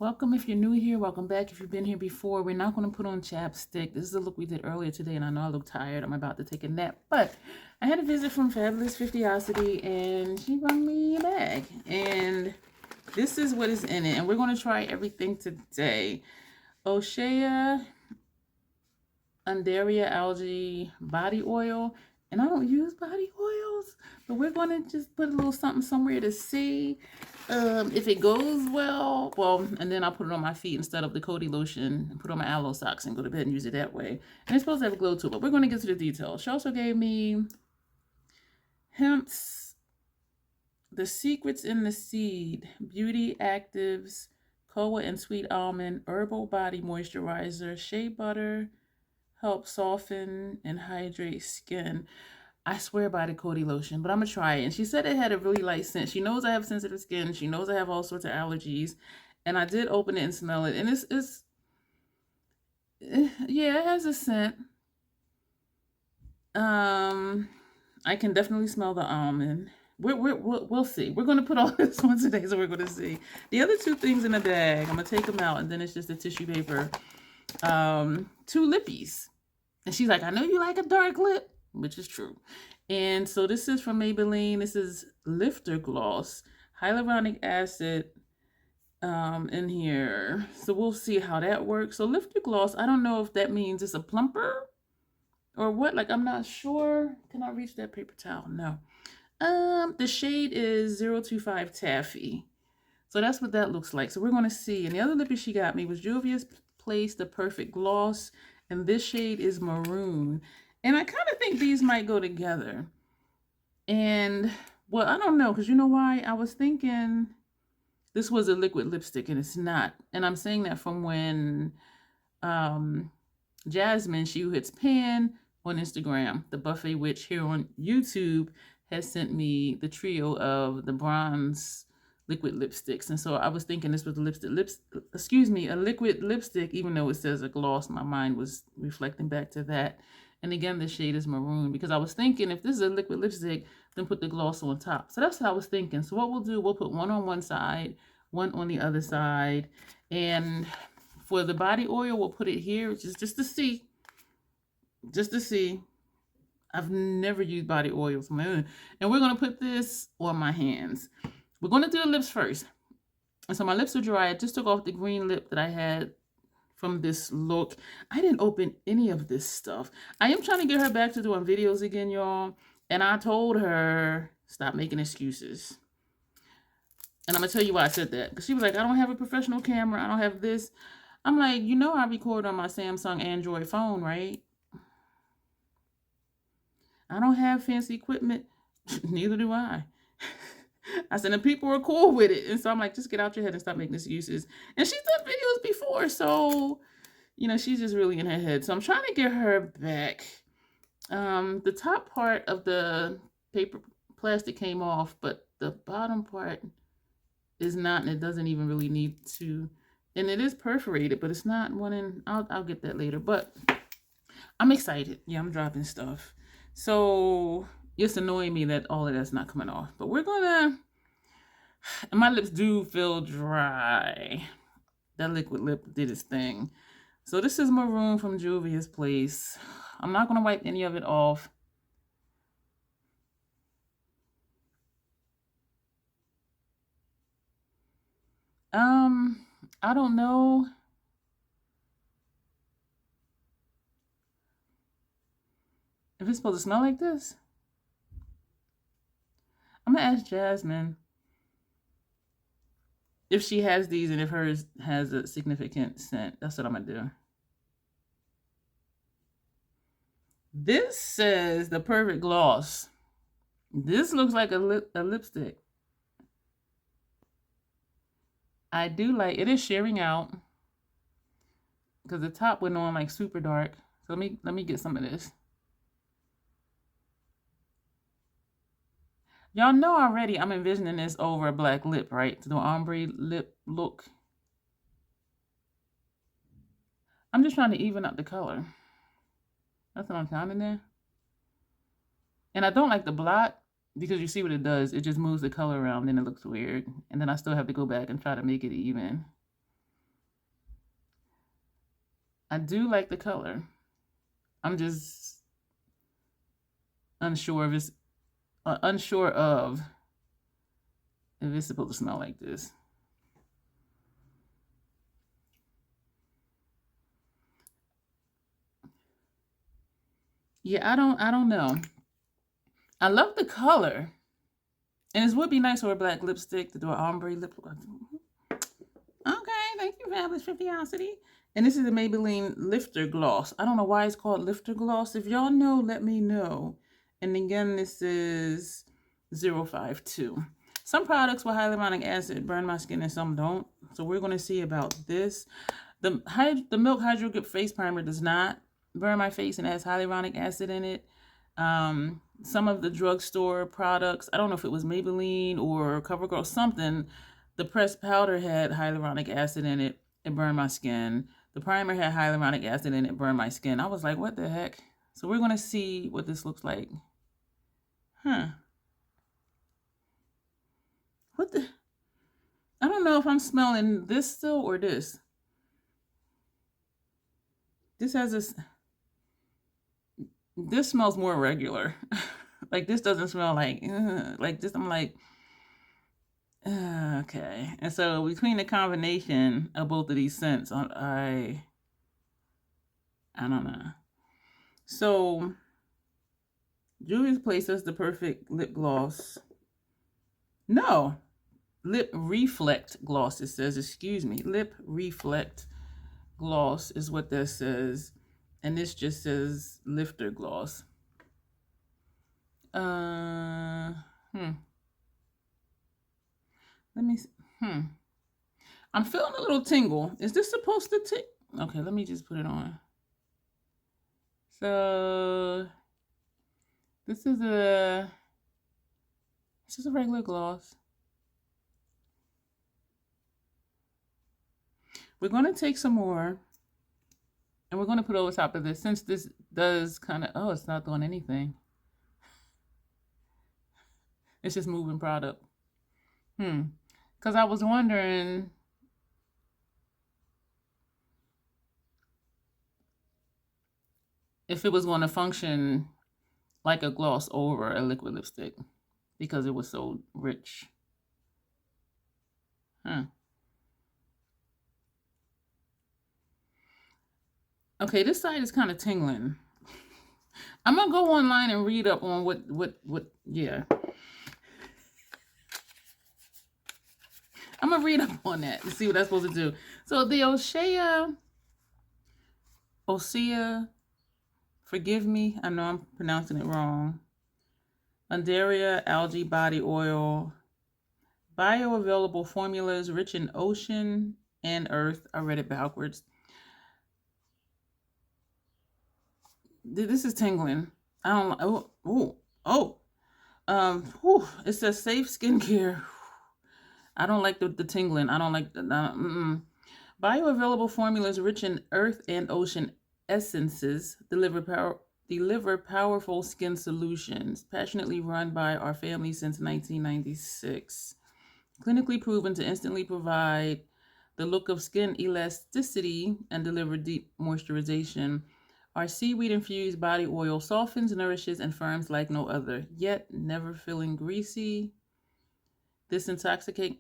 Welcome if you're new here. Welcome back if you've been here before. We're not going to put on chapstick. This is a look we did earlier today, and I know I look tired. I'm about to take a nap. But I had a visit from Fabulous 50osity, and she brought me a bag. And this is what is in it. And we're going to try everything today. Osea Undaria Algae Body Oil. And I don't use body oils, but we're going to just put a little something somewhere to see if it goes well. And then I'll put it on my feet instead of the Coty lotion and put on my aloe socks and go to bed and use it that way. And it's supposed to have a glow to it, but we're going to get to the details. She also gave me Hempz, The Secrets in the Seed, Beauty Actives, Koa and Sweet Almond, Herbal Body Moisturizer, Shea Butter, help soften and hydrate skin. I swear by the Coty lotion, but I'm gonna try it. And she said it had a really light scent. She knows I have sensitive skin. She knows I have all sorts of allergies. And I did open it and smell it. And yeah, it has a scent. I can definitely smell the almond. We'll see. We're going to put all this one today, so we're going to see. The other two things in the bag, I'm going to take them out, and then it's just a tissue paper. 2 lippies. And she's like, I know you like a dark lip, which is true. And so this is from Maybelline. This is Lifter Gloss, hyaluronic acid in here. So we'll see how that works. So Lifter Gloss, I don't know if that means it's a plumper or what. Like, I'm not sure. Can I reach that paper towel? No. The shade is 025 Taffy. So that's what that looks like. So we're going to see. And the other lippy she got me was Juvia's Place The Perfect Gloss. And this shade is Maroon. And I kind of think these might go together. And, well, I don't know. Because you know why? I was thinking this was a liquid lipstick. And it's not. And I'm saying that from when Jasmine, She Who Hits Pan on Instagram, the Buffet Witch here on YouTube, has sent me the trio of the bronze liquid lipsticks. And so I was thinking this was a liquid lipstick, even though it says a gloss. My mind was reflecting back to that. And again, the shade is Maroon, because I was thinking if this is a liquid lipstick, then put the gloss on top. So that's what I was thinking. So what we'll do, we'll put one on one side, one on the other side. And for the body oil, we'll put it here, just to see. Just to see. I've never used body oils. And we're going to put this on my hands. We're going to do the lips first. And so my lips are dry. I just took off the green lip that I had from this look. I didn't open any of this stuff. I am trying to get her back to doing videos again, y'all. And I told her, stop making excuses. And I'm going to tell you why I said that. Because she was like, I don't have a professional camera. I don't have this. I'm like, you know I record on my Samsung Android phone, right? I don't have fancy equipment. Neither do I. I said, and people are cool with it. And so I'm like, just get out your head and stop making excuses. And she's done videos before. So, you know, she's just really in her head. So I'm trying to get her back. The top part of the paper plastic came off, but the bottom part is not, and it doesn't even really need to. And it is perforated, but it's not one in. I'll get that later. But I'm excited. Yeah, I'm dropping stuff. So it's annoying me that all of that's not coming off. But we're gonna, and my lips do feel dry. That liquid lip did its thing. So this is Maroon from Juvia's Place. I'm not gonna wipe any of it off. I don't know. If it's supposed to smell like this. I'm gonna ask Jasmine if she has these and if hers has a significant scent. That's what I'm gonna do. This says the perfect gloss. This looks like a lipstick. I do like it. Is shearing out because the top went on like super dark. So let me get some of this. Y'all know already I'm envisioning this over a black lip, right? To do an ombre lip look. I'm just trying to even up the color. That's what I'm finding there. And I don't like the blot because you see what it does. It just moves the color around and it looks weird. And then I still have to go back and try to make it even. I do like the color. I'm just unsure of if it's supposed to smell like this. Yeah, I don't know. I love the color. And it would be nice for a black lipstick to do an ombre lip. Okay, thank you, Fabulous Fiftiosity. And this is the Maybelline Lifter Gloss. I don't know why it's called Lifter Gloss. If y'all know, let me know. And again, this is 052. Some products with hyaluronic acid burn my skin and some don't. So we're going to see about this. The Milk Hydro Grip Face Primer does not burn my face and has hyaluronic acid in it. Some of the drugstore products, I don't know if it was Maybelline or CoverGirl, something, the pressed powder had hyaluronic acid in it. It burned my skin. The primer had hyaluronic acid in it. Burned my skin. I was like, what the heck? So we're going to see what this looks like. Huh. What the? I don't know if I'm smelling this still or this. This has this. This smells more regular. Like this doesn't smell like this. I'm like, okay. And so between the combination of both of these scents, I don't know. So Juvia's Place is the perfect lip gloss. No, lip reflect gloss. It says, excuse me, lip reflect gloss is what that says, and this just says lifter gloss. Let me see. I'm feeling a little tingle. Is this supposed to Okay, let me just put it on. So this is a regular gloss. We're going to take some more and we're going to put over top of this, since this does kind of, it's not doing anything. It's just moving product. Because I was wondering if it was going to function like a gloss over a liquid lipstick because it was so rich. Okay, this side is kind of tingling. I'm going to go online and read up on what, yeah. I'm going to read up on that and see what that's supposed to do. So the Osea, forgive me, I know I'm pronouncing it wrong. Undaria Algae Body Oil. Bioavailable formulas rich in ocean and earth. I read it backwards. This is tingling. I don't. It says safe skincare. I don't like the tingling. I don't like the. Bioavailable formulas rich in earth and ocean essences deliver powerful skin solutions. Passionately run by our family since 1996. Clinically proven to instantly provide the look of skin elasticity and deliver deep moisturization. Our seaweed-infused body oil softens, nourishes, and firms like no other, yet never feeling greasy. This intoxicating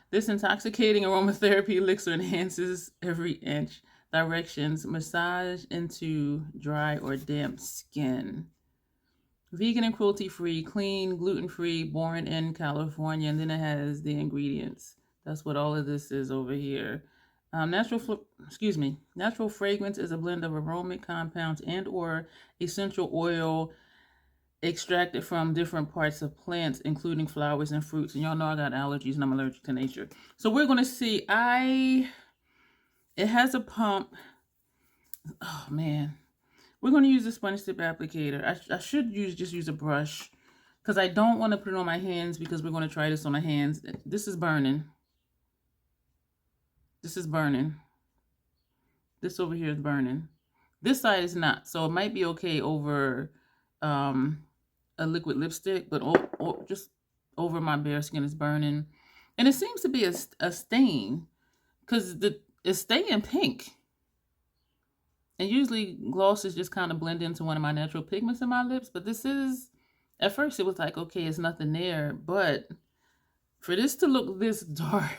aromatherapy elixir enhances every inch. Directions: massage into dry or damp skin. Vegan and cruelty-free, clean, gluten-free, born in California. And then it has the ingredients. That's what all of this is over here. Natural fragrance is a blend of aromatic compounds and or essential oil extracted from different parts of plants, including flowers and fruits. And y'all know I got allergies and I'm allergic to nature. So we're going to see. It has a pump. Oh, man. We're going to use the sponge tip applicator. I should just use a brush because I don't want to put it on my hands because we're going to try this on my hands. This is burning. This is burning. This over here is burning. This side is not. So it might be okay over a liquid lipstick, but just over my bare skin is burning. And it seems to be a stain because it's staying pink. And usually glosses just kind of blend into one of my natural pigments in my lips. But this is, at first it was like, okay, it's nothing there. But for this to look this dark,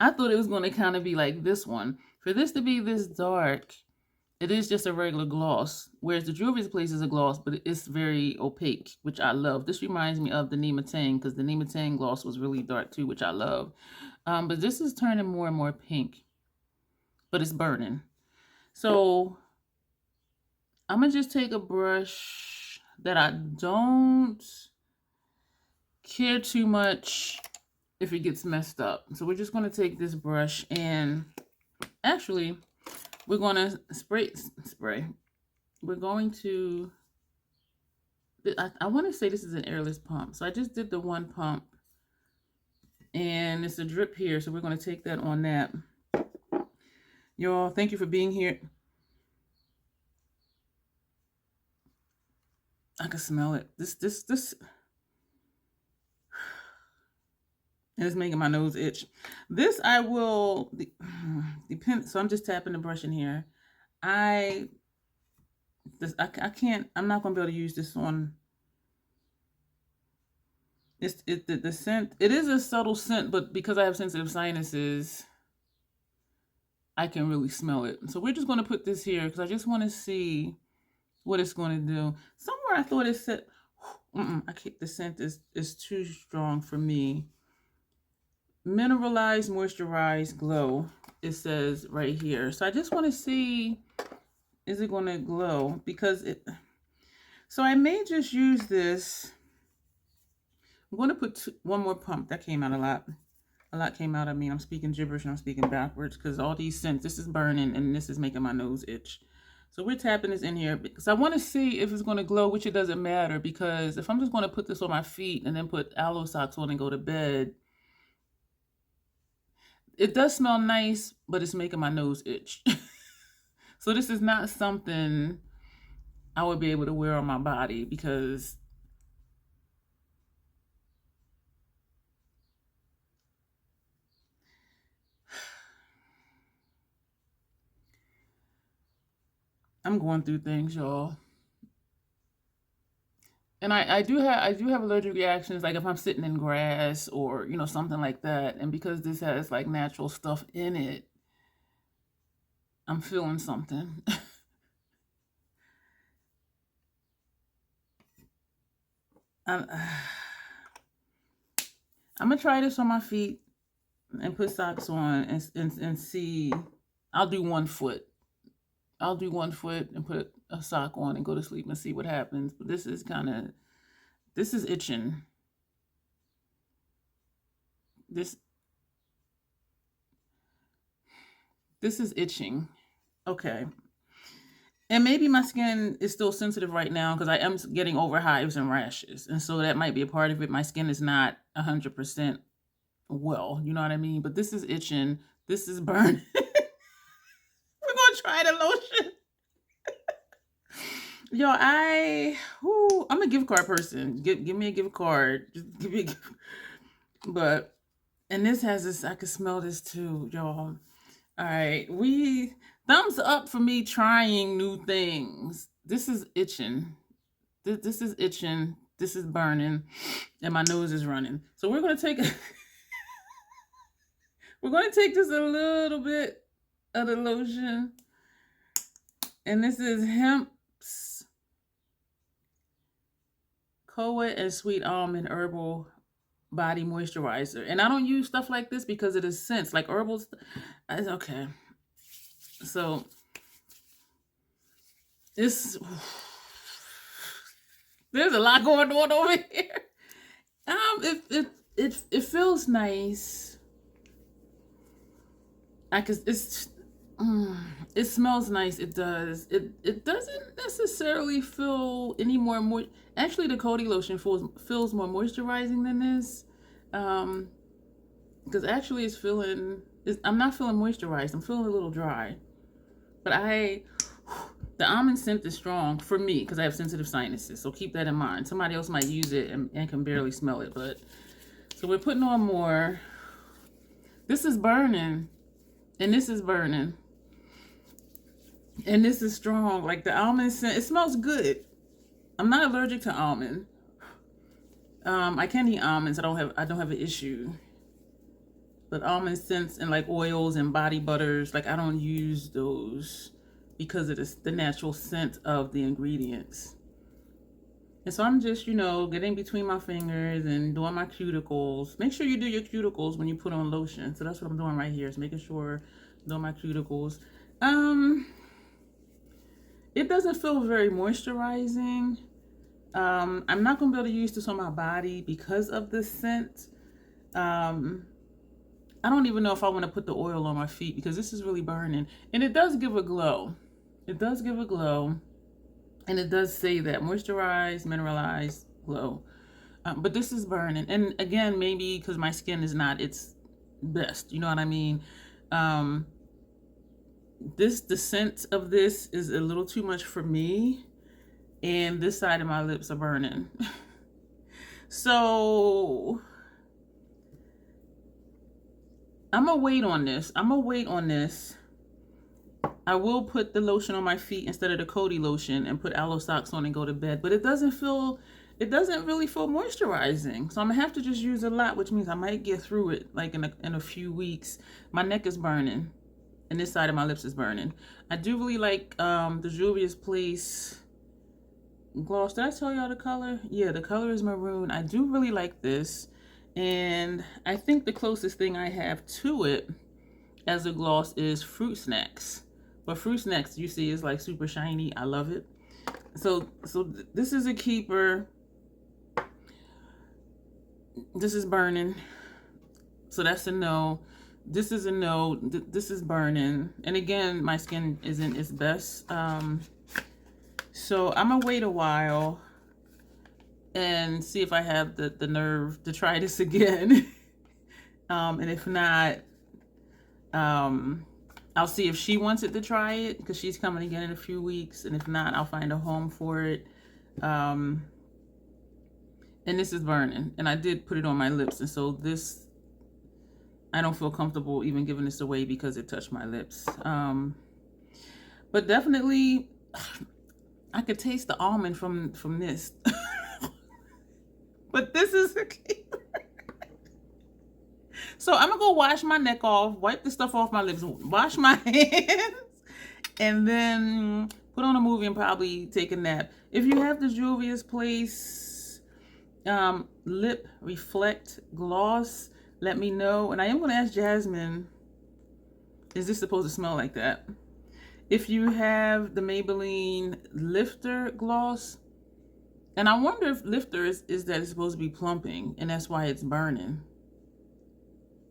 I thought it was going to kind of be like this one. For this to be this dark, it is just a regular gloss. Whereas the Juvia's Place is a gloss, but it's very opaque, which I love. This reminds me of the Nema Tang, because the Nema Tang gloss was really dark too, which I love. But this is turning more and more pink. But it's burning. So I'm going to just take a brush that I don't care too much if it gets messed up. So we're just going to take this brush and actually we're going to spray. We're going to, I want to say this is an airless pump. So I just did the one pump and it's a drip here. So we're going to take that on that. Y'all, thank you for being here. I can smell it. This. And it's making my nose itch. This I will, depend. So I'm just tapping the brush in here. I can't, I'm not going to be able to use this on. The scent, it is a subtle scent, but because I have sensitive sinuses, I can really smell it. So we're just going to put this here because I just want to see what it's going to do. Somewhere I thought it said, I can't, the scent is too strong for me. Mineralized, moisturized, glow, it says right here. So I just want to see, is it going to glow? Because it, so I may just use this. I'm going to put one more pump. That came out a lot. A lot came out of me. I'm speaking gibberish and I'm speaking backwards because all these scents, this is burning and this is making my nose itch. So we're tapping this in here because I want to see if it's going to glow, which it doesn't matter, because if I'm just going to put this on my feet and then put aloe socks on and go to bed, it does smell nice, but it's making my nose itch. So this is not something I would be able to wear on my body because I'm going through things, y'all. And I do have allergic reactions, like if I'm sitting in grass or, you know, something like that. And because this has like natural stuff in it, I'm feeling something. I'm gonna try this on my feet and put socks on and see. I'll do one foot. I'll do one foot and put a sock on and go to sleep and see what happens. But this is itching. This is itching. Okay. And maybe my skin is still sensitive right now because I am getting over hives and rashes. And so that might be a part of it. My skin is not 100% well, you know what I mean? But this is itching. This is burning. We're going to try the lotion. Yo, I'm a gift card person. Give me a gift card. Just give me a gift. But, and this has this, I can smell this too, y'all. All right. Thumbs up for me trying new things. This is itching. This is itching. This is burning. And my nose is running. So we're going to take just a little bit of the lotion. And this is Hempz Coa and Sweet Almond Herbal Body Moisturizer. And I don't use stuff like this because it is scents, like herbal. Okay. So there's a lot going on over here. It feels nice. It smells nice. It does. It doesn't necessarily feel any more actually the Coty lotion feels more moisturizing than this. Because actually I'm not feeling moisturized. I'm feeling a little dry. But the almond scent is strong for me because I have sensitive sinuses. So keep that in mind. Somebody else might use it and can barely smell it. But so we're putting on more. This is burning. And this is burning. And this is strong. Like the almond scent, it smells good. I'm not allergic to almond. I can eat almonds. I don't have an issue. But almond scents and like oils and body butters, like I don't use those because it is the natural scent of the ingredients. And so I'm just, getting between my fingers and doing my cuticles. Make sure you do your cuticles when you put on lotion. So that's what I'm doing right here, is making sure I'm doing my cuticles. It doesn't feel very moisturizing. I'm not going to be able to use this on my body because of the scent. I don't even know if I want to put the oil on my feet because this is really burning. And it does give a glow. It does give a glow. And it does say that moisturize, mineralize, glow. But this is burning. And again, maybe because my skin is not its best. You know what I mean? The scent of this is a little too much for me. And this side of my lips are burning. So I'm going to wait on this. I will put the lotion on my feet instead of the Coty lotion and put aloe socks on and go to bed. But it doesn't really feel moisturizing. So I'm going to have to just use a lot, which means I might get through it like in a few weeks. My neck is burning and this side of my lips is burning. I do really like the Juvia's Place gloss. Did I tell y'all the color? Yeah, the color is maroon. I do really like this. And I think the closest thing I have to it as a gloss is Fruit Snacks. But Fruit Snacks, you see, is like super shiny. I love it. So this is a keeper. This is burning. So that's a no. This is a no. This is burning. And again, my skin isn't its best. So I'm going to wait a while and see if I have the nerve to try this again. And if not, I'll see if she wants it to try it because she's coming again in a few weeks. And if not, I'll find a home for it. And this is burning. And I did put it on my lips. And so this, I don't feel comfortable even giving this away because it touched my lips. But definitely, I could taste the almond from this. But this is a keeper. So I'm going to go wash my neck off, wipe the stuff off my lips, wash my hands, and then put on a movie and probably take a nap. If you have the Juvia's Place Lip Reflect Gloss, let me know. And I am going to ask Jasmine, is this supposed to smell like that? If you have the Maybelline Lifter Gloss, and I wonder if Lifter is that it's supposed to be plumping, and that's why it's burning.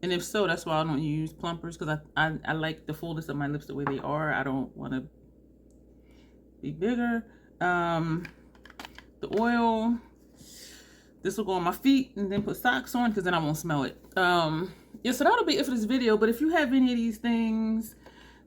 And if so, that's why I don't use plumpers, because I like the fullness of my lips the way they are. I don't want to be bigger. The oil, this will go on my feet and then put socks on because then I won't smell it. Yeah, so that'll be it for this video. But if you have any of these things,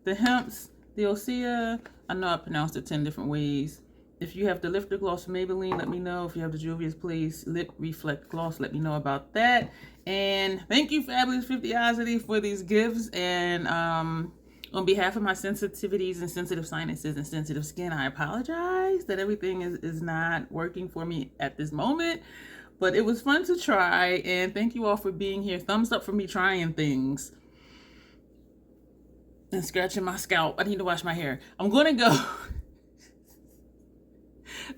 the Hempz, the Osea, I know I pronounced it 10 different ways. If you have the Lifter Gloss from Maybelline, let me know. If you have the Juvia's Place Lip Reflect Gloss, let me know about that. And thank you, Fabulous 50ozity, for these gifts. And on behalf of my sensitivities and sensitive sinuses and sensitive skin, I apologize that everything is not working for me at this moment. But it was fun to try. And thank you all for being here. Thumbs up for me trying things. And scratching my scalp. I need to wash my hair. I'm going to go.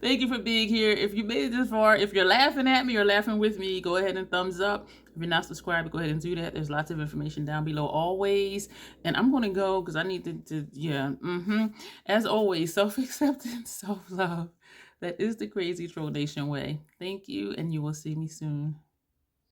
Thank you for being here. If you made it this far, if you're laughing at me or laughing with me, go ahead and thumbs up. If you're not subscribed, go ahead and do that. There's lots of information down below always. And I'm going to go because I need to yeah. As always, self-acceptance, self-love. That is the Crazy Troll Nation way. Thank you, and you will see me soon.